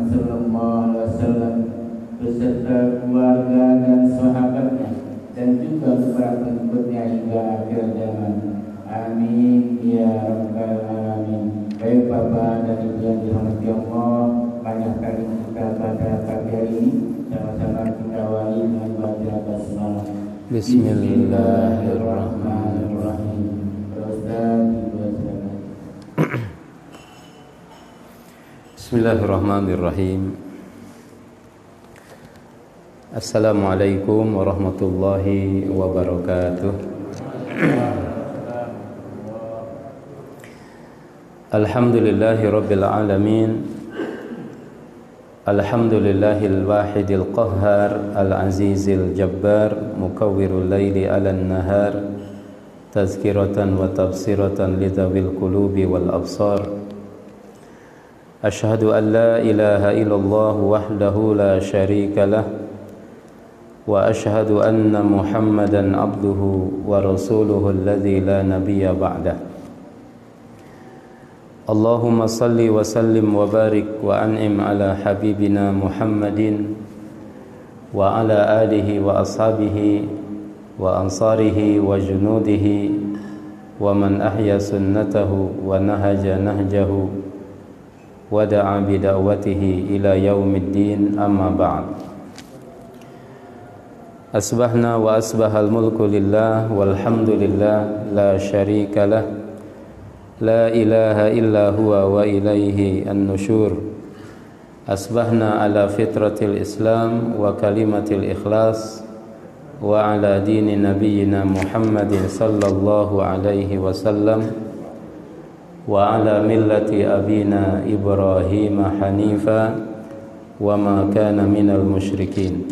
Sallallahu Alaihi Wasallam beserta keluarga dan sahabatnya dan juga para pengikutnya hingga akhir zaman. Amin ya rabbal alamin. Baik Bapak dan Ibu yang dirahmati Allah, banyak kali kita pada pagi hari ini sama-sama kita awali dengan baca basmalah. Bismillahirrahmanirrahim. Bismillahirrahmanirrahim. Assalamualaikum warahmatullahi wabarakatuh. Alhamdulillahi rabbil alamin. Alhamdulillahil wahidil qahhar al-azizil jabbar mukawwirul laili 'alan nahar tazkiratan wa tafsiratan lidawil qulubi wal absar. Ashhadu an la ilaha illallah wahdahu la syarika lah wa ashhadu anna Muhammadan abduhu wa rasuluhu alladzi la nabiyya ba'dah. Allahumma salli wa sallim wa barik wa an'im ala habibina Muhammadin wa ala alihi wa ashabihi wa ansarihi wa junudihi wa man ahya sunnatahu wa nahaja nahjahu wa da'a bida'watihi ila yaumiddin, amma ba'd. Asbahna wa asbahal mulku lillah walhamdulillah la syarika lah, la ilaha illa huwa wa ilaihi an-nusyur. Asbahna ala fitratil islam wa kalimatil ikhlas wa ala dini nabiyyina Muhammadin sallallahu alaihi wasallam wa ala millati abina Ibrahim hanifa wa ma kana minal musyrikin.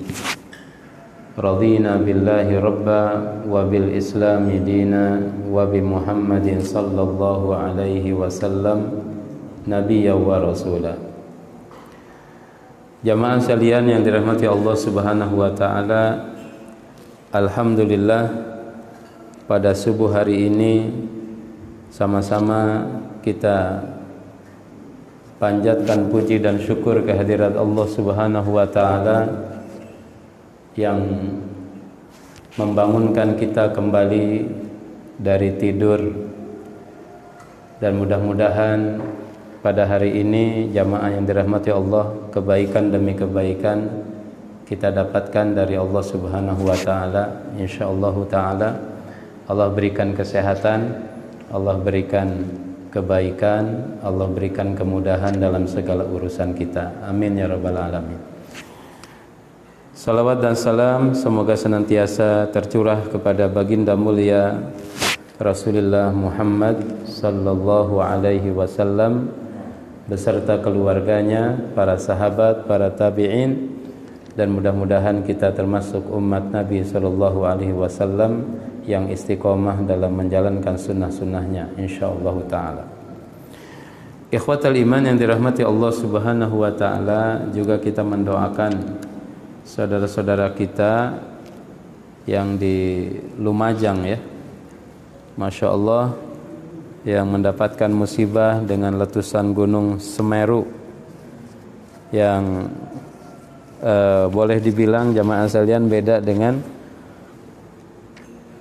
Radina billahi rabba wa bil islami dina wa bi Muhammadin sallallahu alaihi wasallam nabiyya wa rasula. Jamaah sekalian yang dirahmati Allah Subhanahu wa taala, alhamdulillah pada subuh hari ini sama-sama kita panjatkan puji dan syukur kehadirat Allah Subhanahu wa taala yang membangunkan kita kembali dari tidur, dan mudah-mudahan pada hari ini jamaah yang dirahmati Allah, kebaikan demi kebaikan kita dapatkan dari Allah Subhanahu wa taala insyaallah taala. Allah berikan kesehatan, Allah berikan kebaikan, Allah berikan kemudahan dalam segala urusan kita. Amin ya rabbal alamin. Salawat dan salam semoga senantiasa tercurah kepada baginda mulia Rasulullah Muhammad sallallahu alaihi wasallam beserta keluarganya, para sahabat, para tabi'in, dan mudah-mudahan kita termasuk umat Nabi sallallahu alaihi wasallam yang istiqomah dalam menjalankan sunnah-sunnahnya insyaallah ta'ala. Ikhwatal iman yang dirahmati Allah Subhanahu wa ta'ala, juga kita mendoakan saudara-saudara kita yang di Lumajang ya, Masya Allah, yang mendapatkan musibah dengan letusan gunung Semeru yang boleh dibilang jamaah sekalian beda dengan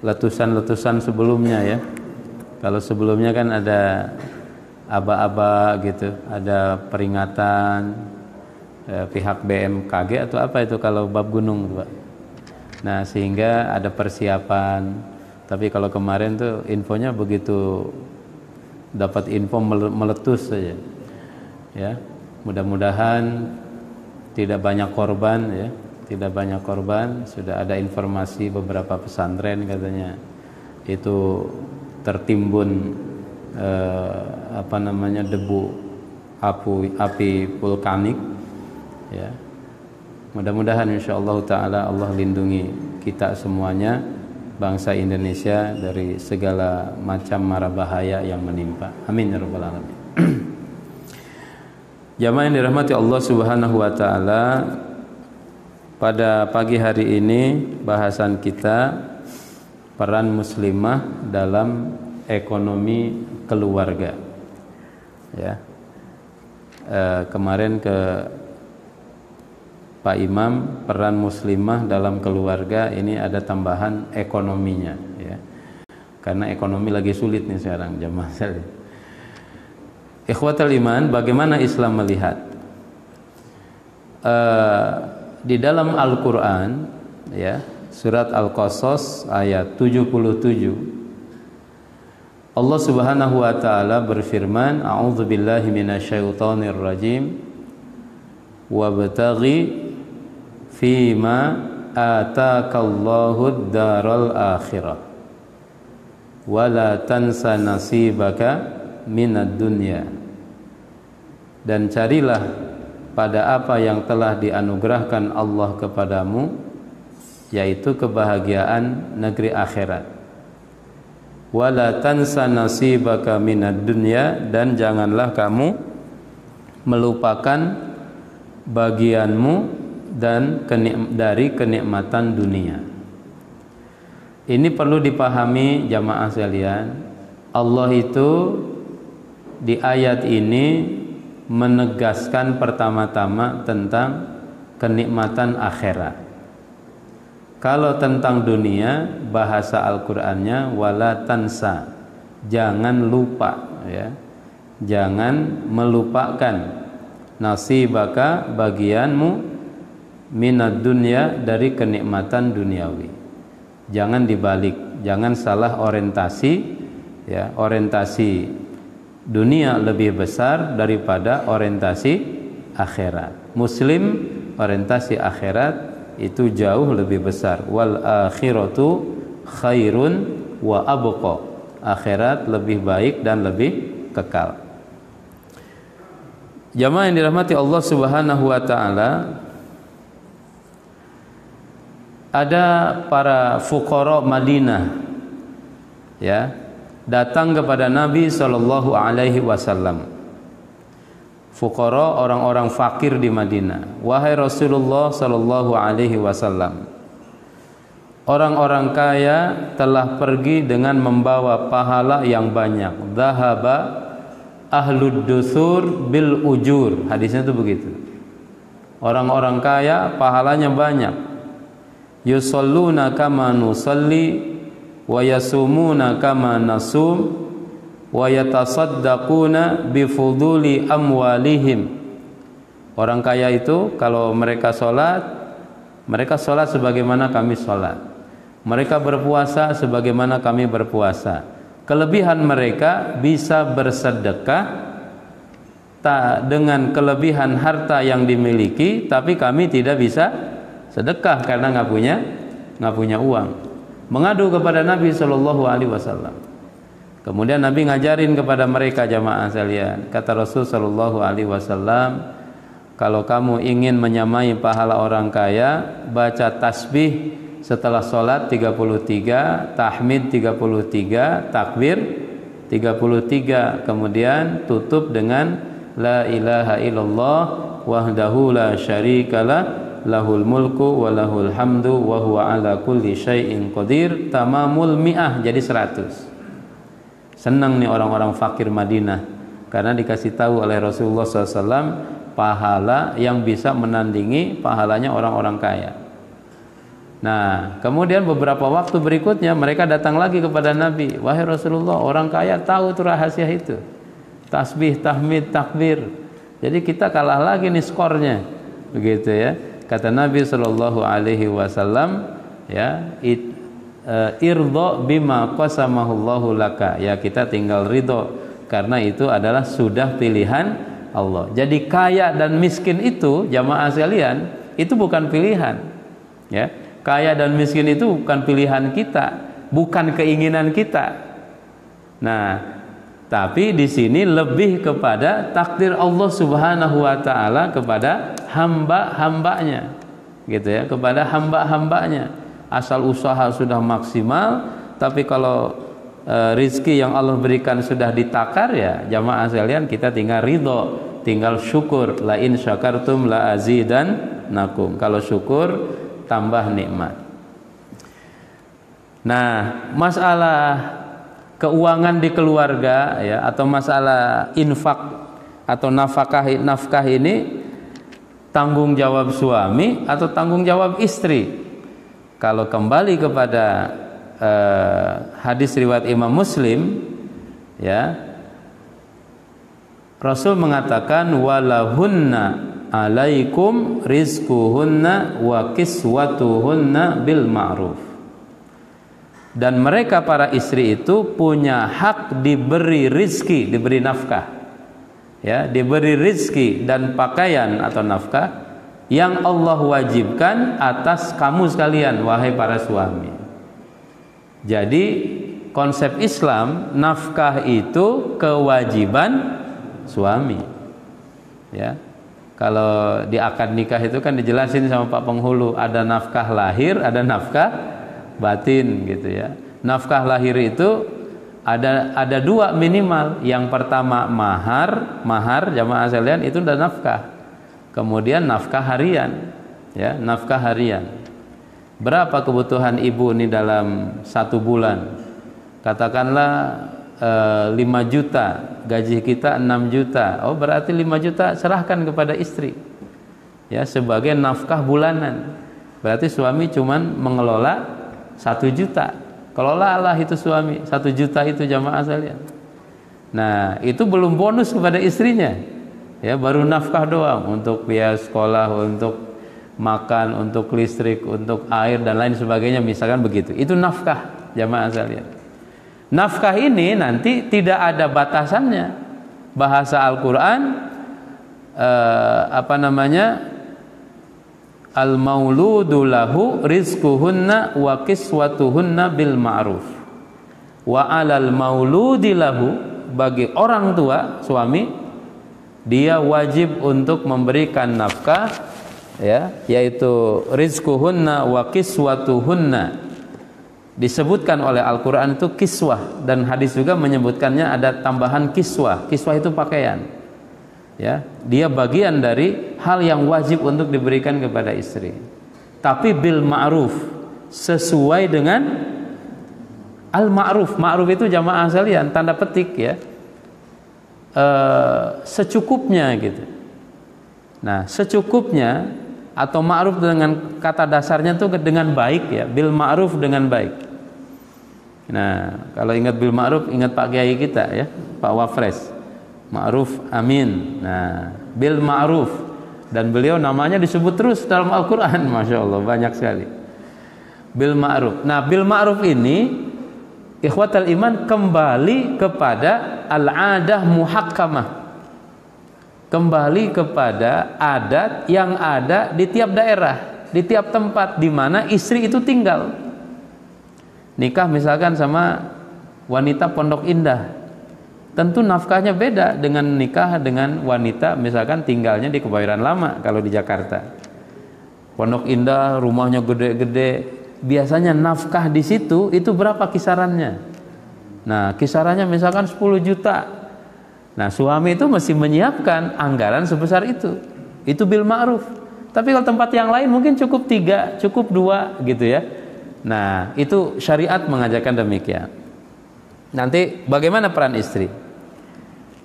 letusan-letusan sebelumnya ya. Kalau sebelumnya kan ada aba-aba gitu, ada peringatan pihak BMKG atau apa itu kalau bab gunung Pak. Nah, sehingga ada persiapan. Tapi kalau kemarin tuh infonya begitu dapat info meletus saja. Ya. Mudah-mudahan tidak banyak korban ya. Tidak banyak korban. Sudah ada informasi beberapa pesantren katanya itu tertimbun debu api vulkanik ya. Mudah-mudahan insyaallah taala Allah lindungi kita semuanya, bangsa Indonesia, dari segala macam mara bahaya yang menimpa. Amin ya rabbal alamin. Jamaah yang dirahmati Allah Subhanahu wa taala, pada pagi hari ini bahasan kita peran muslimah dalam ekonomi keluarga. Ya. Kemarin Pak Imam, peran muslimah dalam keluarga ini ada tambahan ekonominya, ya. Karena ekonomi lagi sulit nih sekarang jamaah sekalian. Ikhwatal iman, bagaimana Islam melihat? Di dalam Al-Quran, ya, surat Al-Qasas ayat 77, Allah Subhanahu wa taala berfirman, a'udzubillahi minasyaitonir rajim, wabtaghi fima ataakallahu ad-daral akhirah wala tansa nasibaka minad dunya, dan carilah pada apa yang telah dianugerahkan Allah kepadamu, yaitu kebahagiaan negeri akhirat. Wala tansa nasibaka minad dunya, dan janganlah kamu melupakan bagianmu dan dari kenikmatan dunia. Ini perlu dipahami jamaah sekalian. Allah itu di ayat ini menegaskan pertama-tama tentang kenikmatan akhirat. Kalau tentang dunia, bahasa Al-Qur'annya wala tansa, jangan lupa, ya. Jangan melupakan nasibaka, bagianmu, minad dunya, dari kenikmatan duniawi. Jangan dibalik, jangan salah orientasi, ya. Orientasi dunia lebih besar daripada orientasi akhirat. Muslim orientasi akhirat itu jauh lebih besar. Wal akhiratu khairun wa abqa, akhirat lebih baik dan lebih kekal. Jamaah yang dirahmati Allah Subhanahu wa taala, ada para fuqara Madinah, ya, datang kepada Nabi sallallahu alaihi wasallam. Fuqara, orang-orang fakir di Madinah. Wahai Rasulullah sallallahu alaihi wasallam, orang-orang kaya telah pergi dengan membawa pahala yang banyak. Dhahaba ahlud dusur bil ujur. Hadisnya itu begitu. Orang-orang kaya pahalanya banyak. Yusalluna kama nusalli wa yasumuna kama nasum wa yatasaddaquna bifuduli amwalihim. Orang kaya itu kalau mereka sholat sebagaimana kami sholat. Mereka berpuasa sebagaimana kami berpuasa. Kelebihan mereka bisa bersedekah dengan kelebihan harta yang dimiliki, tapi kami tidak bisa sedekah karena nggak punya uang. Mengadu kepada Nabi Shallallahu Alaihi Wasallam. Kemudian Nabi ngajarin kepada mereka, jamaah sekalian. Kata Rasul Shallallahu Alaihi Wasallam, kalau kamu ingin menyamai pahala orang kaya, baca tasbih setelah sholat 33, tahmid 33, takbir 33, kemudian tutup dengan la ilaha illallah wahdahu la syarikalah lahul mulku wa lahul hamdu wa huwa ala kulli syai'in qadir, tamamul mi'ah, jadi 100. Senang nih orang-orang fakir Madinah karena dikasih tahu oleh Rasulullah SAW pahala yang bisa menandingi pahalanya orang-orang kaya. Nah, kemudian beberapa waktu berikutnya mereka datang lagi kepada Nabi. Wahai Rasulullah, orang kaya tahu tuh rahasia itu, tasbih, tahmid, takbir. Jadi kita kalah lagi nih skornya, begitu ya. Kata Nabi Shallallahu Alaihi Wasallam, ya, irdho bima qasamahullahu laka, ya, kita tinggal ridho karena itu adalah sudah pilihan Allah. Jadi kaya dan miskin itu, jamaah sekalian, itu bukan pilihan, ya. Kaya dan miskin itu bukan pilihan kita, bukan keinginan kita. Nah, tapi di sini lebih kepada takdir Allah Subhanahu wa taala kepada hamba-hambanya, gitu ya, kepada hamba-hambanya. Asal usaha sudah maksimal, tapi kalau rizki yang Allah berikan sudah ditakar, ya jamaah sekalian, kita tinggal ridho, tinggal syukur. La in syakartum la azidannakum. Kalau syukur tambah nikmat. Nah, masalah keuangan di keluarga, ya, atau masalah infak atau nafkah ini tanggung jawab suami atau tanggung jawab istri? Kalau kembali kepada hadis riwayat Imam Muslim, ya, Rasul mengatakan walahunna alaikum rizquhunna wa kiswatuhunna bil ma'ruf. Dan mereka para istri itu punya hak diberi rizki, diberi nafkah, ya, diberi rizki dan pakaian atau nafkah yang Allah wajibkan atas kamu sekalian, wahai para suami. Jadi konsep Islam, nafkah itu kewajiban suami, ya. Kalau di akad nikah itu kan dijelasin sama Pak Penghulu, ada nafkah lahir, ada nafkah batin, gitu ya. Nafkah lahir itu ada dua minimal. Yang pertama mahar jamaah sekalian, itu udah nafkah. Kemudian nafkah harian, ya, nafkah harian. Berapa kebutuhan ibu ini dalam 1 bulan? Katakanlah 5 juta, gaji kita 6 juta. Oh, berarti 5 juta serahkan kepada istri, ya, sebagai nafkah bulanan. Berarti suami cuman mengelola 1 juta. Kelolalah itu suami 1 juta itu, jamaah sekalian. Nah, itu belum bonus kepada istrinya, ya, baru nafkah doang untuk biaya sekolah, untuk makan, untuk listrik, untuk air dan lain sebagainya, misalkan begitu. Itu nafkah, jamaah sekalian. Nafkah ini nanti tidak ada batasannya. Bahasa Al-Qur'an al-mauludu lahu rizquhunna wa kiswatuhunna bil ma'ruf. Wa 'alal mauludi lahu, bagi orang tua suami, dia wajib untuk memberikan nafkah, ya, yaitu rizquhunna wa kiswatuhunna. Disebutkan oleh Al-Qur'an itu kiswah, dan hadis juga menyebutkannya ada tambahan kiswah. Kiswah itu pakaian, ya, dia bagian dari hal yang wajib untuk diberikan kepada istri. Tapi bil ma'ruf, sesuai dengan al-ma'ruf. Ma'ruf itu jamaah sekalian tanda petik, ya, secukupnya gitu. Nah, secukupnya atau ma'ruf dengan kata dasarnya itu dengan baik, ya, bil ma'ruf dengan baik. Nah, kalau ingat bil ma'ruf, ingat Pak Kiai kita, ya, Pak Wafres Ma'ruf Amin. Nah, bil ma'ruf, dan beliau namanya disebut terus dalam Al-Quran, Masya Allah, banyak sekali. Bil ma'ruf. Nah, bil ma'ruf ini, ikhwatal iman, kembali kepada al-adah muhakkamah, kembali kepada adat yang ada di tiap daerah, di tiap tempat di mana istri itu tinggal. Nikah misalkan sama wanita Pondok Indah, tentu nafkahnya beda dengan nikah dengan wanita misalkan tinggalnya di Kebayoran Lama. Kalau di Jakarta, Pondok Indah rumahnya gede-gede, biasanya nafkah di situ itu berapa kisarannya? Nah, kisarannya misalkan 10 juta. Nah, suami itu mesti menyiapkan anggaran sebesar itu. Itu bil ma'ruf. Tapi kalau tempat yang lain mungkin cukup 3, cukup 2 gitu, ya. Nah, itu syariat mengajarkan demikian. Nanti bagaimana peran istri?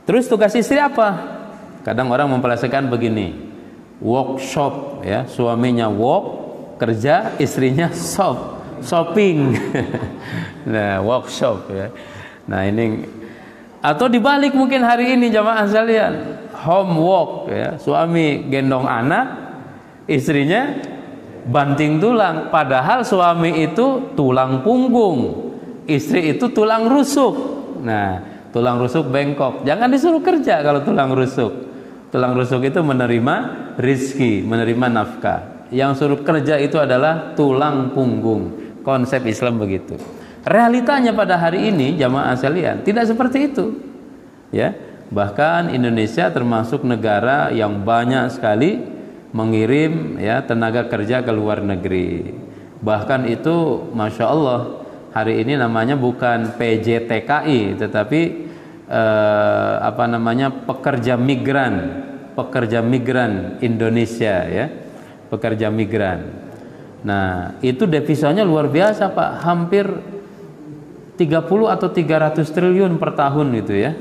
Terus tugas istri apa? Kadang orang mempelesetkan begini, workshop, ya, suaminya work, kerja, istrinya shopping. Nah, workshop, ya. Nah, ini, atau dibalik mungkin hari ini jamaah sekalian, homework, ya, suami gendong anak, istrinya banting tulang. Padahal suami itu tulang punggung, istri itu tulang rusuk. Nah, tulang rusuk bengkok, jangan disuruh kerja kalau tulang rusuk. Tulang rusuk itu menerima rizki, menerima nafkah. Yang suruh kerja itu adalah tulang punggung. Konsep Islam begitu. Realitanya pada hari ini jamaah sekalian tidak seperti itu, ya. Bahkan Indonesia termasuk negara yang banyak sekali mengirim, ya, tenaga kerja ke luar negeri. Bahkan itu Masya Allah, hari ini namanya bukan PJTKI, tetapi pekerja migran Indonesia, ya, pekerja migran. Nah, itu devisanya luar biasa, Pak, hampir 30 atau 300 triliun per tahun itu, ya,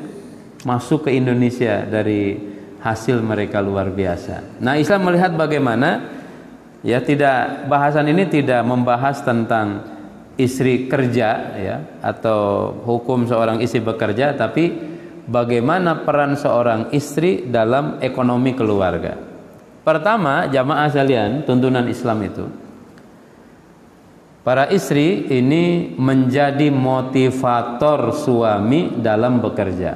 masuk ke Indonesia dari hasil mereka luar biasa. Nah, Islam melihat bagaimana, ya, tidak, bahasan ini tidak membahas tentang istri kerja, ya, atau hukum seorang istri bekerja, tapi bagaimana peran seorang istri dalam ekonomi keluarga. Pertama, jamaah sekalian, tuntunan Islam itu, para istri ini menjadi motivator suami dalam bekerja.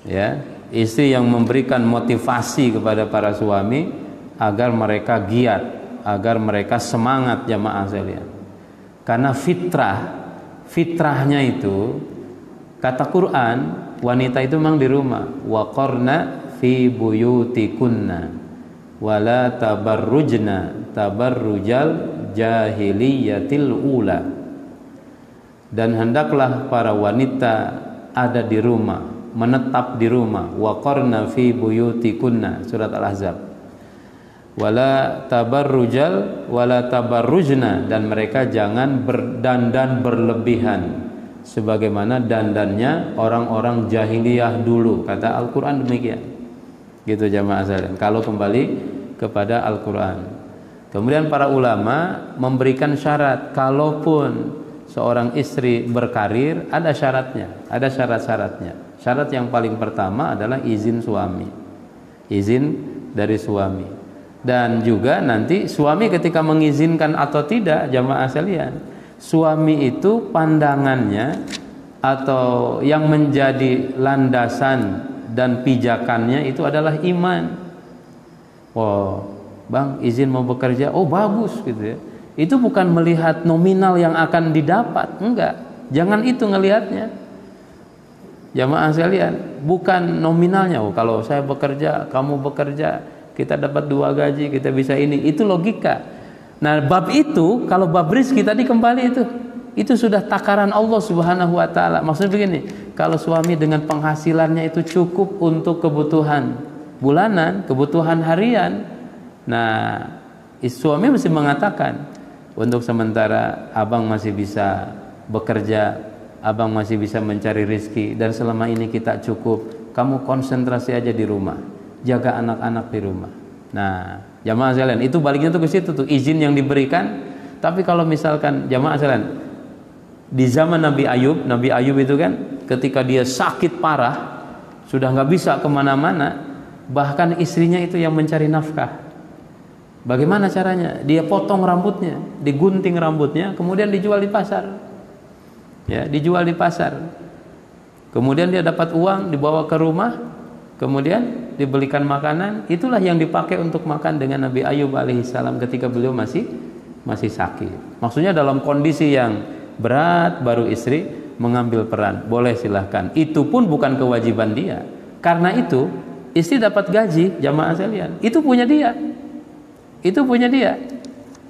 Ya, istri yang memberikan motivasi kepada para suami agar mereka giat, agar mereka semangat, jamaah sekalian. Karena fitrahnya itu, kata Quran, wanita itu memang di rumah. Wa qarna fi buyutikunna wala tabarrujna tabarrujal jahiliyatil ula. Dan hendaklah para wanita ada di rumah, menetap di rumah. Wa qarna fi buyutikunna, surat Al-Ahzab. Wala tabarrujal wala tabarrujna, dan mereka jangan berdandan berlebihan sebagaimana dandannya orang-orang jahiliyah dulu, kata Al-Quran demikian. Gitu jamaah sekalian, kalau kembali kepada Al-Quran. Kemudian para ulama memberikan syarat, kalaupun seorang istri berkarir, ada syaratnya, ada syarat-syaratnya. Syarat yang paling pertama adalah izin suami, izin dari suami. Dan juga nanti suami ketika mengizinkan atau tidak, jamaah sekalian, suami itu pandangannya atau yang menjadi landasan dan pijakannya itu adalah iman. Oh, bang, izin mau bekerja, oh bagus gitu ya. Itu bukan melihat nominal yang akan didapat, enggak. Jangan itu ngelihatnya, jamaah sekalian, bukan nominalnya. Oh, kalau saya bekerja, kamu bekerja, kita dapat 2 gaji, kita bisa ini. Itu logika. Nah, bab itu, kalau bab rizki tadi kembali itu sudah takaran Allah Subhanahu wa taala. Maksudnya begini, kalau suami dengan penghasilannya itu cukup untuk kebutuhan bulanan, kebutuhan harian, nah, suami mesti mengatakan, untuk sementara abang masih bisa bekerja, abang masih bisa mencari rizki, dan selama ini kita cukup, kamu konsentrasi aja di rumah, jaga anak-anak di rumah. Nah, jamaah sekalian, itu baliknya tuh ke situ tuh, izin yang diberikan. Tapi kalau misalkan jamaah sekalian, di zaman Nabi Ayub itu kan, ketika dia sakit parah, sudah nggak bisa kemana-mana, bahkan istrinya itu yang mencari nafkah. Bagaimana caranya? Dia potong rambutnya, digunting rambutnya, kemudian dijual di pasar. Ya, dijual di pasar. Kemudian dia dapat uang, dibawa ke rumah, kemudian dibelikan makanan. Itulah yang dipakai untuk makan dengan Nabi Ayub alaihissalam ketika beliau masih sakit. Maksudnya dalam kondisi yang berat, baru istri mengambil peran. Boleh, silahkan. Itu pun bukan kewajiban dia. Karena itu istri dapat gaji, jamaah sekalian, itu punya dia. Itu punya dia.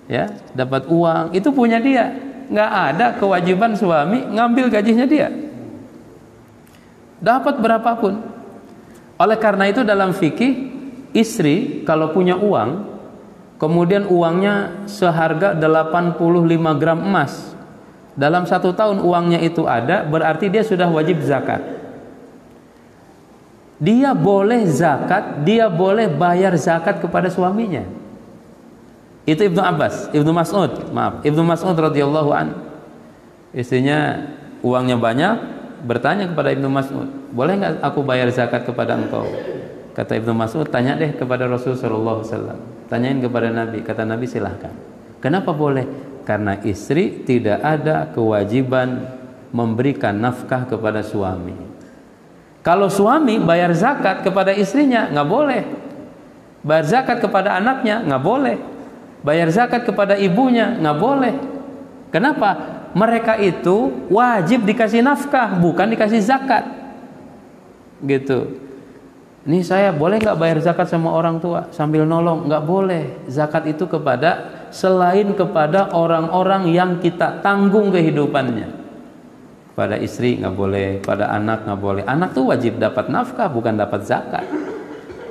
Ya, dapat uang, itu punya dia. Nggak ada kewajiban suami ngambil gajinya dia. Dapat berapapun. Oleh karena itu dalam fikih, istri kalau punya uang, kemudian uangnya seharga 85 gram emas, dalam 1 tahun uangnya itu ada, berarti dia sudah wajib zakat. Dia boleh zakat, dia boleh bayar zakat kepada suaminya. Itu Ibnu Mas'ud radhiyallahu an. Istrinya uangnya banyak, bertanya kepada Ibnu Mas'ud, boleh nggak aku bayar zakat kepada engkau? Kata Ibnu Mas'ud, tanya deh kepada Rasulullah sallallahu alaihi wasallam, tanyain kepada Nabi. Kata Nabi, silahkan. Kenapa boleh? Karena istri tidak ada kewajiban memberikan nafkah kepada suami. Kalau suami bayar zakat kepada istrinya, nggak boleh. Bayar zakat kepada anaknya, nggak boleh. Bayar zakat kepada ibunya, nggak boleh. Kenapa? Mereka itu wajib dikasih nafkah, bukan dikasih zakat. Gitu. Ini saya boleh nggak bayar zakat sama orang tua sambil nolong? Nggak boleh. Zakat itu selain kepada orang-orang yang kita tanggung kehidupannya. Pada istri nggak boleh, pada anak nggak boleh. Anak tuh wajib dapat nafkah, bukan dapat zakat.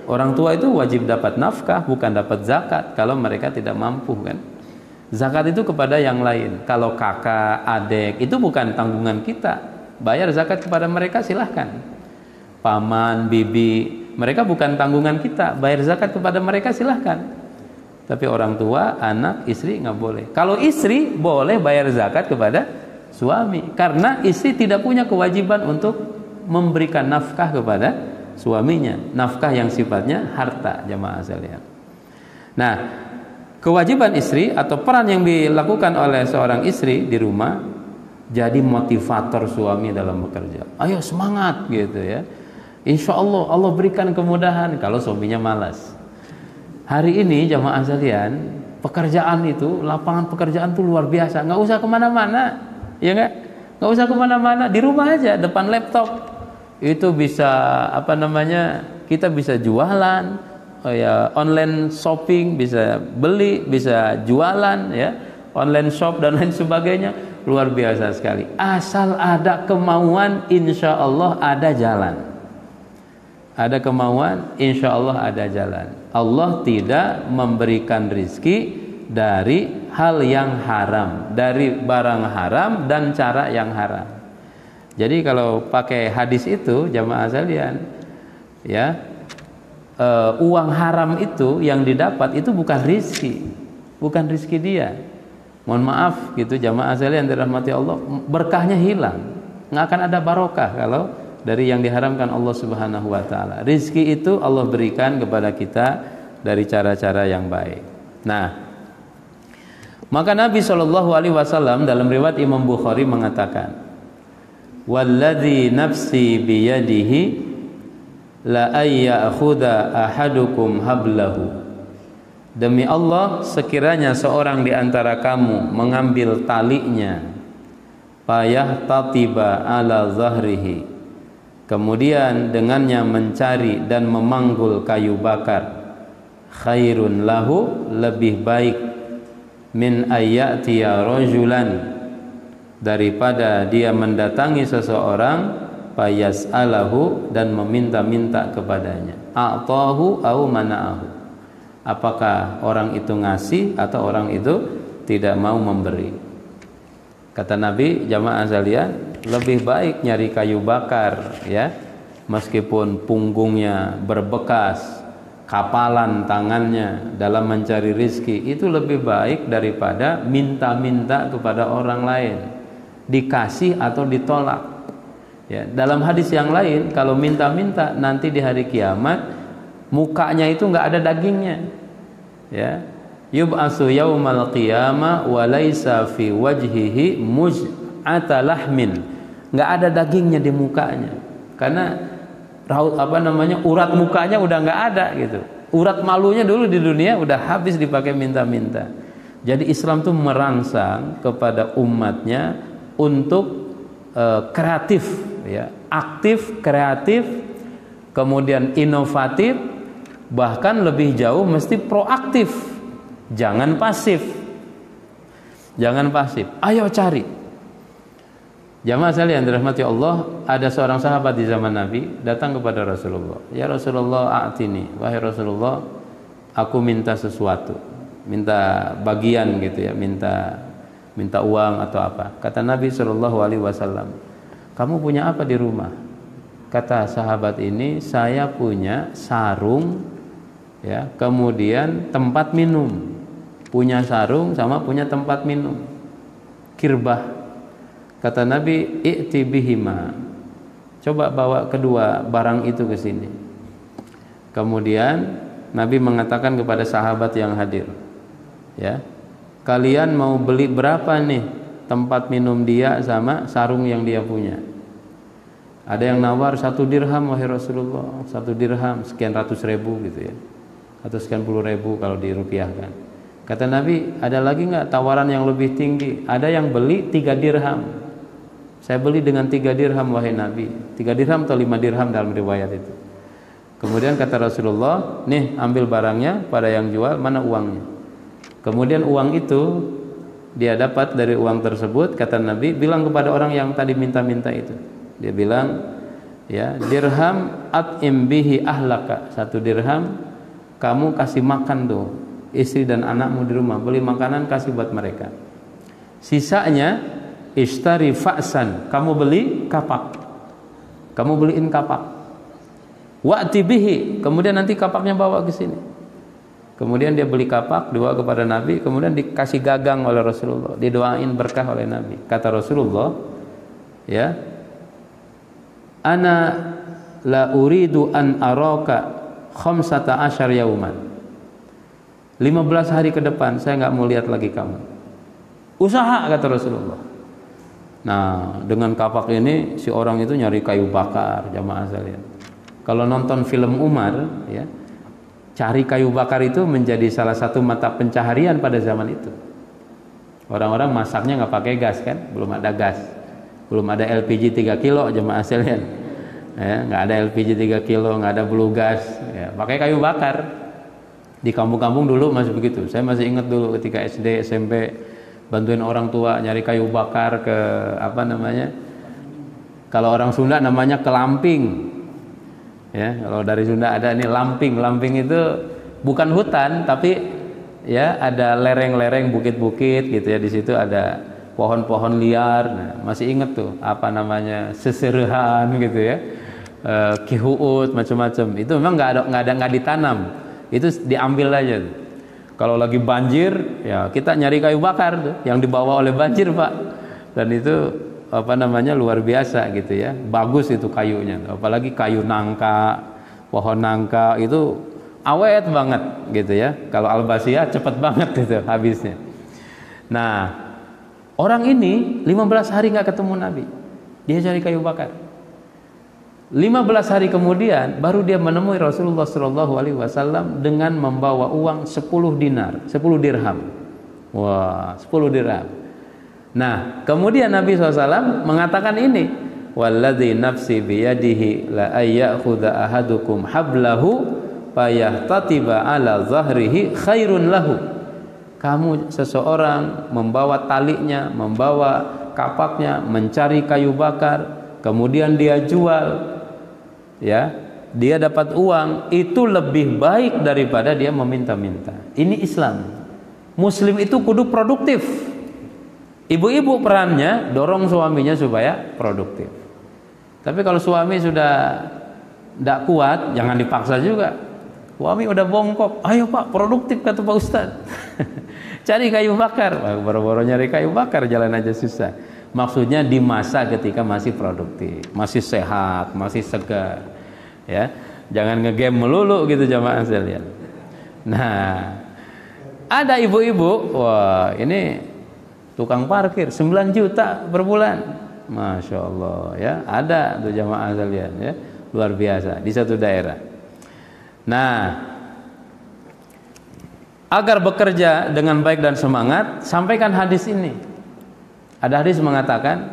Orang tua itu wajib dapat nafkah, bukan dapat zakat kalau mereka tidak mampu, kan. Zakat itu kepada yang lain. Kalau kakak, adik, itu bukan tanggungan kita. Bayar zakat kepada mereka, silahkan. Paman, bibi, mereka bukan tanggungan kita. Bayar zakat kepada mereka silahkan. Tapi orang tua, anak, istri nggak boleh. Kalau istri boleh bayar zakat kepada suami, karena istri tidak punya kewajiban untuk memberikan nafkah kepada suaminya, nafkah yang sifatnya harta, jamaah sekalian. Nah, kewajiban istri atau peran yang dilakukan oleh seorang istri di rumah jadi motivator suami dalam bekerja. Ayo semangat gitu ya. Insya Allah Allah berikan kemudahan kalau suaminya malas. Hari ini jamaah sekalian, pekerjaan itu, lapangan pekerjaan itu luar biasa. Nggak usah kemana-mana, ya nggak usah kemana-mana, di rumah aja depan laptop itu bisa kita bisa jualan. Ya, online shopping, bisa beli, bisa jualan ya, online shop dan lain sebagainya, luar biasa sekali. Asal ada kemauan, insya Allah ada jalan. Ada kemauan, insya Allah ada jalan. Allah tidak memberikan rizki dari hal yang haram, dari barang haram dan cara yang haram. Jadi kalau pakai hadis itu jamaah sekalian, ya, uang haram itu yang didapat itu bukan rizki dia. Mohon maaf gitu jamaah sekalian dirahmati Allah, berkahnya hilang, nggak akan ada barokah kalau dari yang diharamkan Allah Subhanahu wa taala. Rizki itu Allah berikan kepada kita dari cara-cara yang baik. Nah, maka Nabi SAW dalam riwayat Imam Bukhari mengatakan, "Walladzi nafsi biyadihi la ayya'khudha ahadukum hablahu." Demi Allah, sekiranya seorang di antara kamu mengambil talinya, payah tatiba ala zahrihi, kemudian dengannya mencari dan memanggul kayu bakar, khairun lahu, lebih baik, min ayyatiya rajulan, daripada dia mendatangi seseorang, fayas'alahu, dan meminta-minta kepadanya, a'tahu au mana'ahu, apakah orang itu ngasih atau orang itu tidak mau memberi. Kata Nabi, jamaah sekalian, lebih baik nyari kayu bakar ya, meskipun punggungnya berbekas, kapalan tangannya dalam mencari rizki, itu lebih baik daripada minta-minta kepada orang lain, dikasih atau ditolak. Ya, dalam hadis yang lain, kalau minta-minta nanti di hari kiamat mukanya itu nggak ada dagingnya. Ya, yub'atsu yaumal qiyamah wa laisa fi wajhihi muj'ata lahmin, nggak ada dagingnya di mukanya, karena urat mukanya udah nggak ada gitu. Urat malunya dulu di dunia udah habis dipakai minta-minta. Jadi Islam tuh merangsang kepada umatnya untuk kreatif ya, aktif, kreatif, kemudian inovatif, bahkan lebih jauh mesti proaktif. Jangan pasif. Jangan pasif. Ayo cari. Jamaah sekalian dirahmati Allah, ada seorang sahabat di zaman Nabi datang kepada Rasulullah. Ya Rasulullah, a'tini, wahai Rasulullah, aku minta sesuatu, minta bagian gitu ya, minta uang atau apa. Kata Nabi SAW, kamu punya apa di rumah? Kata sahabat ini, saya punya sarung ya, kemudian tempat minum. Punya sarung sama punya tempat minum, kirbah. Kata Nabi, i'ti bihima, coba bawa kedua barang itu ke sini. Kemudian Nabi mengatakan kepada sahabat yang hadir, ya, kalian mau beli berapa nih tempat minum dia sama sarung yang dia punya? Ada yang nawar 1 dirham wahai Rasulullah, 1 dirham sekian ratus ribu gitu ya, atau sekian puluh ribu kalau dirupiahkan. Kata Nabi, ada lagi nggak tawaran yang lebih tinggi? Ada yang beli 3 dirham. Saya beli dengan 3 dirham wahai Nabi. 3 dirham atau 5 dirham dalam riwayat itu. Kemudian kata Rasulullah, nih ambil barangnya, pada yang jual mana uangnya? Kemudian uang itu dia dapat dari uang tersebut, kata Nabi, bilang kepada orang yang tadi minta-minta itu. Dia bilang, ya, dirham at'im bihi ahlaka, 1 dirham kamu kasih makan tuh istri dan anakmu di rumah, beli makanan kasih buat mereka. Sisanya ishtari fa'san, kamu beli kapak, kamu beliin kapak. Wa'ti bihi, kemudian nanti kapaknya bawa ke sini. Kemudian dia beli kapak, dibawa kepada Nabi, kemudian dikasih gagang oleh Rasulullah, didoain berkah oleh Nabi. Kata Rasulullah, ya, ana la uridu an araka 15 yauman. 15 hari ke depan saya nggak mau lihat lagi kamu. Usaha, kata Rasulullah. Nah, dengan kapak ini si orang itu nyari kayu bakar, jamaah sekalian. Kalau nonton film Umar, ya, cari kayu bakar itu menjadi salah satu mata pencaharian pada zaman itu. Orang-orang masaknya nggak pakai gas kan, belum ada gas, belum ada LPG 3 kilo, jemaah sekalian. Ya, nggak ada LPG 3 kilo, nggak ada blue gas, ya, pakai kayu bakar. Di kampung-kampung dulu masih begitu. Saya masih ingat dulu ketika SD, SMP, bantuin orang tua nyari kayu bakar ke apa namanya? Kalau orang Sunda namanya kelamping. Ya, kalau dari Sunda ada ini lamping. Lamping itu bukan hutan, tapi ya ada lereng-lereng, bukit-bukit gitu ya. Di situ ada pohon-pohon liar. Nah, masih ingat tuh apa namanya, seserehan gitu ya, kihuut, macam-macam. Itu memang nggak ditanam. Itu diambil aja. Kalau lagi banjir, ya kita nyari kayu bakar tuh, yang dibawa oleh banjir, Pak. Dan itu apa namanya, luar biasa gitu ya. Bagus itu kayunya. Apalagi kayu nangka, pohon nangka itu awet banget gitu ya. Kalau albasia cepet banget itu habisnya. Nah, orang ini 15 hari nggak ketemu Nabi. Dia cari kayu bakar. 15 hari kemudian baru dia menemui Rasulullah SAW dengan membawa uang 10 dinar, 10 dirham. Wah, 10 dirham. Nah, kemudian Nabi SAW mengatakan ini, walladzi nafsi biyadihi la ayyakhudha ahadukum hablahu fayahtatiba ala zahrihi khairun lahu. Kamu seseorang membawa talinya, membawa kapaknya, mencari kayu bakar, kemudian dia jual, ya, dia dapat uang, itu lebih baik daripada dia meminta-minta. Ini Islam. Muslim itu kudu produktif. Ibu-ibu perannya dorong suaminya supaya produktif. Tapi kalau suami sudah tidak kuat, jangan dipaksa juga. Suami udah bongkok, ayo Pak, produktif, kata Pak Ustadz. Cari kayu bakar. Baru-baru nyari kayu bakar, jalan aja susah. Maksudnya di masa ketika masih produktif, masih sehat, masih segar, ya. Jangan ngegame melulu gitu, jamaah sekalian. Nah, ada ibu-ibu, wah ini tukang parkir 9 juta per bulan, masya Allah, ya. Ada tuh jamaah sekalian, ya, luar biasa di satu daerah. Nah, agar bekerja dengan baik dan semangat, sampaikan hadis ini. Ada hadis mengatakan,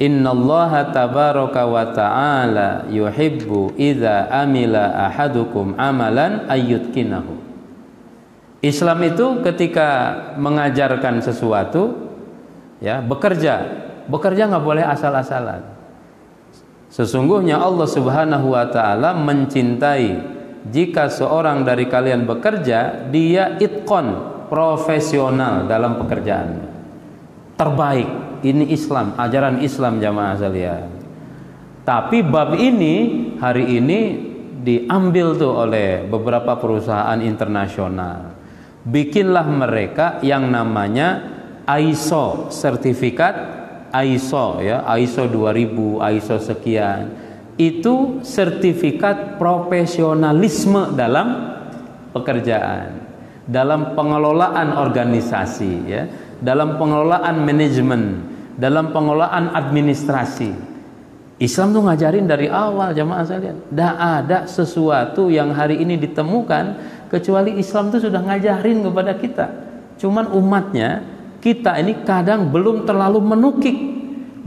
innallaha tabaraka wa ta'ala yuhibbu idza amila ahadukum amalan ayyutkinahu. Islam itu ketika mengajarkan sesuatu, ya, bekerja nggak boleh asal-asalan. Sesungguhnya Allah Subhanahu wa ta'ala mencintai jika seorang dari kalian bekerja, dia itqon, profesional dalam pekerjaannya, terbaik. Ini Islam, ajaran Islam, jamaah sekalian. Tapi bab ini hari ini diambil tuh oleh beberapa perusahaan internasional. Bikinlah mereka yang namanya ISO, sertifikat ISO, ya, ISO 2000, ISO sekian. Itu sertifikat profesionalisme dalam pekerjaan, dalam pengelolaan organisasi, ya, dalam pengelolaan manajemen, dalam pengelolaan administrasi. Islam tuh ngajarin dari awal, jamaah sekalian. Tidak ada sesuatu yang hari ini ditemukan kecuali Islam tuh sudah ngajarin kepada kita. Cuman umatnya, kita ini kadang belum terlalu menukik,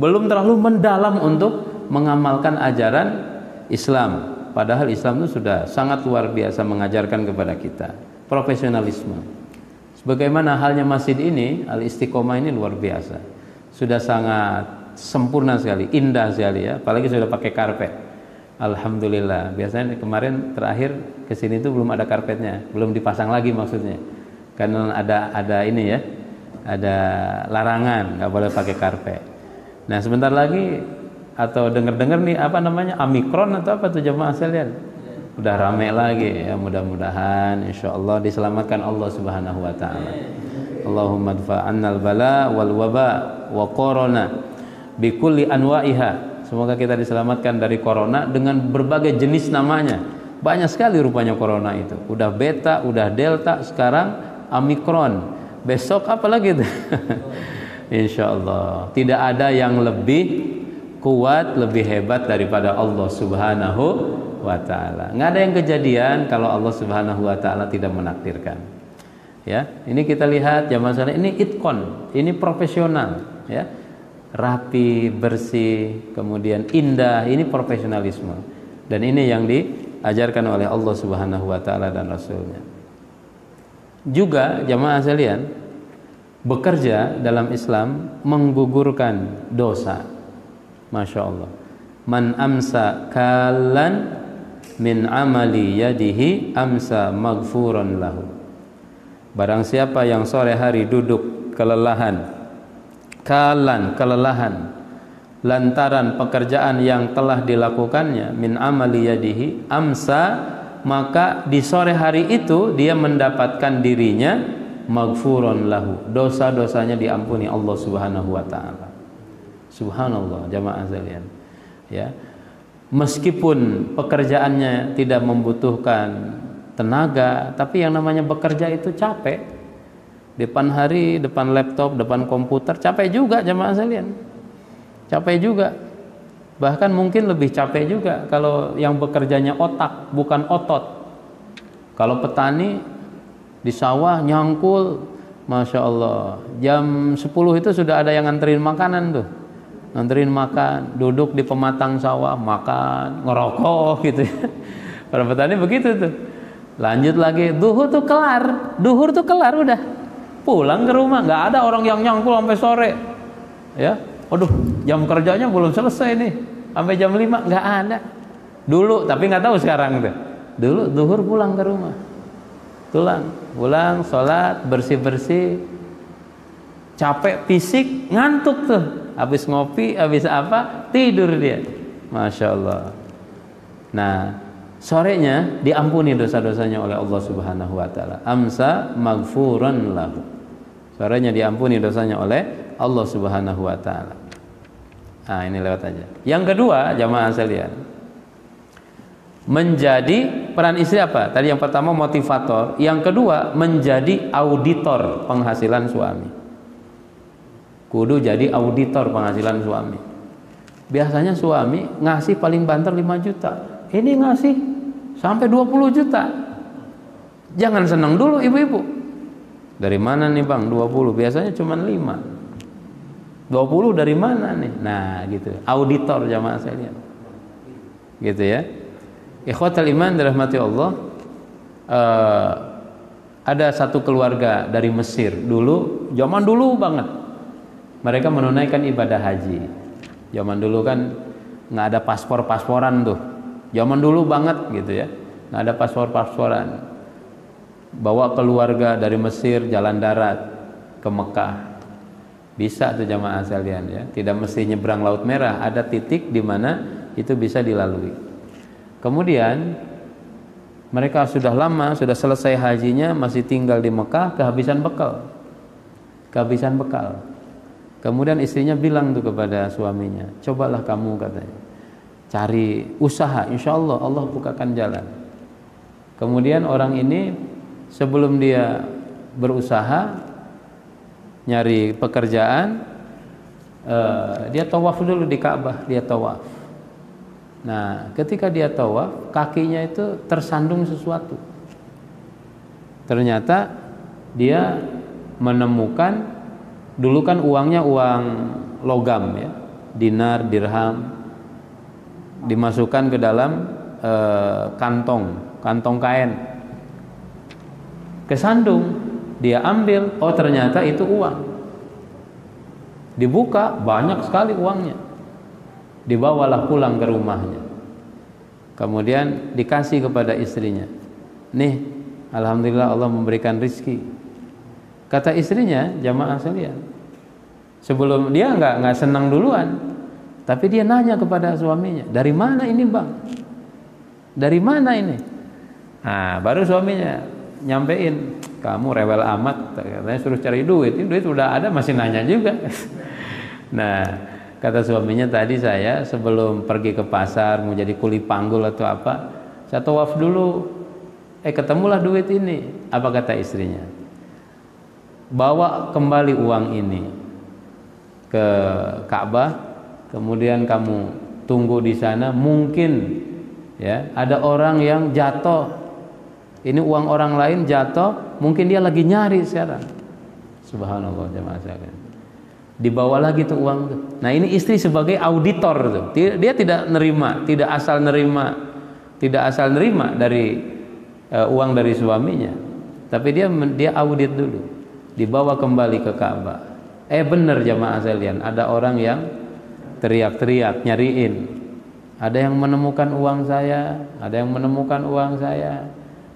belum terlalu mendalam untuk mengamalkan ajaran Islam. Padahal Islam itu sudah sangat luar biasa mengajarkan kepada kita profesionalisme. Sebagaimana halnya masjid ini, Al-Istiqomah ini luar biasa. Sudah sangat sempurna sekali, indah sekali, ya. Apalagi sudah pakai karpet. Alhamdulillah. Biasanya kemarin terakhir kesini itu belum ada karpetnya, belum dipasang lagi maksudnya. Karena ada ini ya, ada larangan nggak boleh pakai karpet. Nah sebentar lagi, atau dengar-dengar nih apa namanya, Omikron atau apa tuh jamaah sekalian, udah rame lagi ya, mudah-mudahan insyaallah diselamatkan Allah Subhanahu wa taala. Allahumma dfa'annal bala wal waba wa corona bi kulli anwa'iha. Semoga kita diselamatkan dari corona dengan berbagai jenis namanya. Banyak sekali rupanya corona itu. Udah beta, udah delta, sekarang omikron. Besok apa lagi itu? Insyaallah tidak ada yang lebih kuat, lebih hebat daripada Allah Subhanahu wa taala. Nggak ada yang kejadian kalau Allah Subhanahu wa taala tidak menakdirkan. Ya, ini kita lihat zaman sekarang ini itkon, ini profesional, ya. Rapi, bersih, kemudian indah, ini profesionalisme. Dan ini yang diajarkan oleh Allah Subhanahu wa taala dan Rasulnya. Juga jamaah sekalian, bekerja dalam Islam menggugurkan dosa. Masya Allah. Man amsa kalan min amali yadihi amsa maghfuran lahu. Barang siapa yang sore hari duduk kelelahan, kalan, kelelahan, lantaran pekerjaan yang telah dilakukannya, min amali yadihi amsa, maka di sore hari itu dia mendapatkan dirinya maghfuran lahu, dosa-dosanya diampuni Allah Subhanahu wa taala. Subhanallah jamaah sekalian. Ya. Meskipun pekerjaannya tidak membutuhkan tenaga, tapi yang namanya bekerja itu capek. Depan hari, depan laptop, depan komputer, capek juga jamaah sekalian. Capek juga. Bahkan mungkin lebih capek juga kalau yang bekerjanya otak, bukan otot. Kalau petani di sawah nyangkul, Masya Allah, jam 10 itu sudah ada yang nganterin makanan tuh. Nganterin makan, duduk di pematang sawah, makan, ngerokok gitu ya. Para petani begitu tuh. Lanjut lagi, duhur tuh kelar udah. Pulang ke rumah, nggak ada orang yang nyangkul sampai sore. Ya, aduh, jam kerjanya belum selesai nih. Sampai jam 5 nggak ada. Dulu, tapi nggak tahu sekarang tuh. Dulu duhur pulang ke rumah. Pulang, sholat, bersih-bersih. Capek fisik, ngantuk tuh. Habis ngopi, habis apa, tidur dia. Masya Allah. Nah, sorenya diampuni dosa-dosanya oleh Allah Subhanahu wa taala. Amsa maghfuran lahu. Sorenya diampuni dosanya oleh Allah Subhanahu wa taala. Nah, ini lewat aja. Yang kedua, jamaah sekalian, menjadi peran istri apa? Tadi yang pertama motivator, yang kedua menjadi auditor penghasilan suami. Kudu jadi auditor penghasilan suami. Biasanya suami ngasih paling banter 5 juta. Ini ngasih sampai 20 juta. Jangan senang dulu ibu-ibu. Dari mana nih bang 20? Biasanya cuma 5. 20 dari mana nih? Nah gitu. Auditor jamaah sekalian. Gitu ya. Ikhwatal iman dirahmati Allah. Ada satu keluarga dari Mesir dulu, zaman dulu banget. Mereka menunaikan ibadah haji. Zaman dulu kan nggak ada paspor-pasporan tuh. Zaman dulu banget gitu ya. Nggak ada paspor-pasporan. Bawa keluarga dari Mesir jalan darat ke Mekah. Bisa tuh jamaah sekalian ya. Tidak mesti nyebrang Laut Merah. Ada titik di mana itu bisa dilalui. Kemudian mereka sudah lama, sudah selesai hajinya, masih tinggal di Mekah, kehabisan bekal. Kemudian istrinya bilang tuh kepada suaminya, cobalah kamu katanya, cari usaha, insya Allah Allah bukakan jalan. Kemudian orang ini sebelum dia berusaha nyari pekerjaan, dia tawaf dulu di Ka'bah, dia tawaf. Nah, ketika dia tawaf, kakinya itu tersandung sesuatu. Ternyata dia menemukan, dulu kan uangnya uang logam ya, dinar, dirham, dimasukkan ke dalam kantong kain, kesandung. Dia ambil, oh ternyata itu uang. Dibuka, banyak sekali uangnya. Dibawalah pulang ke rumahnya. Kemudian dikasih kepada istrinya. Nih, alhamdulillah Allah memberikan rizki. Kata istrinya, jamaah sekalian, sebelum dia nggak senang duluan, tapi dia nanya kepada suaminya, dari mana ini bang? Dari mana ini? Nah, baru suaminya nyampein, kamu rewel amat, katanya suruh cari duit. Ini duit udah ada masih nanya juga. Nah, kata suaminya, tadi saya sebelum pergi ke pasar mau jadi kuli panggul atau apa, saya tawaf dulu. Ketemulah duit ini. Apa kata istrinya? Bawa kembali uang ini ke Ka'bah, kemudian kamu tunggu di sana. Mungkin ya ada orang yang jatuh, ini uang orang lain jatuh, mungkin dia lagi nyari sekarang. Subhanallah jemaah sekalian. Dibawa lagi tuh uang tuh. Nah, ini istri sebagai auditor tuh. Dia tidak nerima, tidak asal nerima dari uang dari suaminya. Tapi dia audit dulu. Dibawa kembali ke Ka'bah. Benar jemaah sekalian, ada orang yang teriak-teriak nyariin. Ada yang menemukan uang saya, ada yang menemukan uang saya.